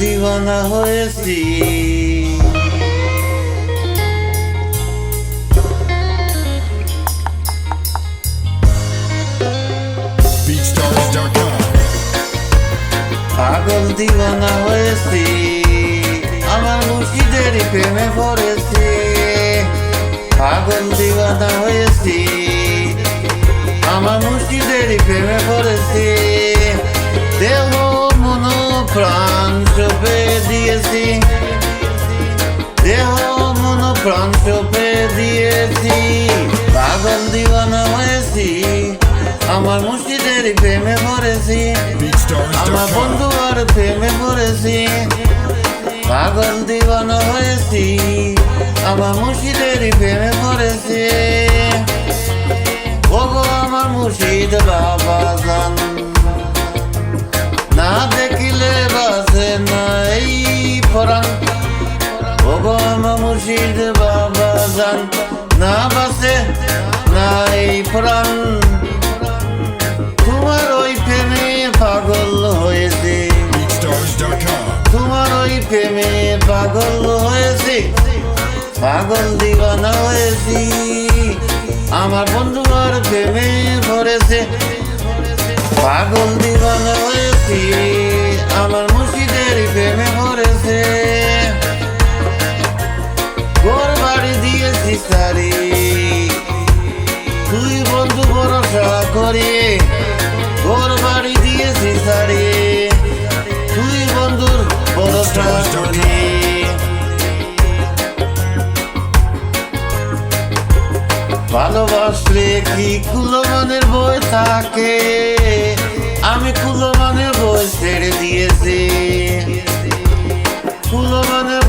দিওয়ানা হয়েছি। পাগল দিওয়ানা হয়েছি, আমার মুর্শিদের প্রেমে পড়েছি। পাগল দিওয়ানা হয়েছি, আমার মুর্শিদের প্রেমে পড়েছি। দেহ মন প্রাণ সঁপে দিয়েছি, দেহ মন প্রাণ সঁপে দিয়েছি। পাগল দিওয়ানা হয়েছি, আমার মুর্শিদের প্রেমে পড়েছি। আমার বন্ধু আর প্রেমে পড়েছি। পাগল দিওয়ানা হয়েছি, আমার মুর্শিদের প্রেমে পড়েছি। ওগো আমার মুর্শিদ বাবা জান, না দেখিলে বাসে না এই পরাণ। ওগো আমার মুর্শিদ বাবা জান, না বাসে না এই পরাণ। তোমার ওই প্রেমে পাগল হয়েছে, তোমার ওই প্রেমে পাগল হয়েছে। পাগল দিওয়ানা হয়েছি, আমার বন্ধু আর প্রেমে পড়েছে। পাগল দিওয়ানা হয়েছি, আমার মুর্শিদের প্রেমে পড়েছে। ঘর বাড়ি দিয়েছি সারি, তুই বন্ধু ভরসা করি। ঘর বাড়ি দিয়েছি সারি, তুই বন্ধুর ভরসা করি। ভালোবাসলে কি কুলমানের বই থাকে, আমি কুলমানের বই ছেড়ে দিয়েছি। কুলমানের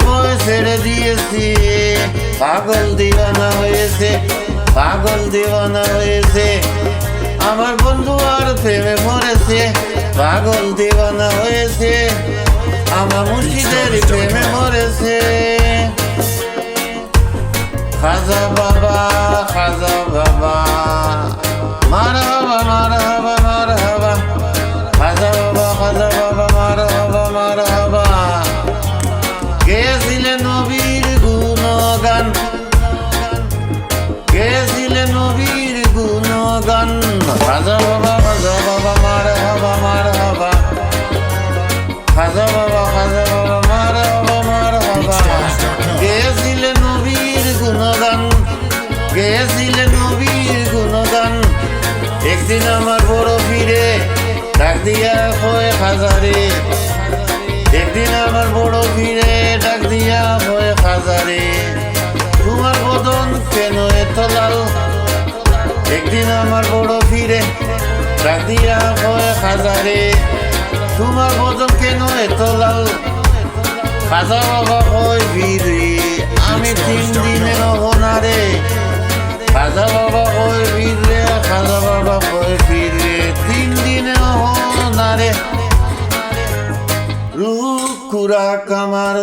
বই ছেড়ে দিয়েছি। পাগল দিওয়ানা হয়েছে, পাগল দিওয়ানা হয়েছে, আমার বন্ধু আর প্রেমে পড়েছে। পাগল দিওয়ানা হয়েছে, আমার মুর্শিদের প্রেমে পড়েছে। খাজা বাবা, খাজা বাবা, মারহাবা মারহাবা মারহাবা। খাজা বাবা, খাজা বাবা, মারহাবা মারহাবা। গেয়েছিলেন নবীর গুণগান, গেয়েছিলেন নবীর গুণগান। খাজা বাবা, খাজা বাবা, মারহাবা মারহাবা। খাজা বাবা, খাজা বাবা, মারহাবা মারহাবা। গেয়েছিলেন নবীর গুণগান, গেয়েছিলেন নবীর গুণগান। একদিন আমার বড় ফিরে ডাক দিয়া হয়ে খাজারে, একদিন আমার বড় ফিরে ডাক দিয়া হয়ে খাজারে। তোমার বদন কেন এত লাল, একদিন আমার বড় ফিরে ডাক দিয়া হয়ে খাজারে। তোমার বদন কেন এত লাল। খাজা বাবা হয় ফিরে, আমি 3 দিনের হনারে। খাজা বাবা হয় ফিরে, খাজা বাবা হয় ফিরে, 3 দিনের হনারে। রূপ খুরা কামার।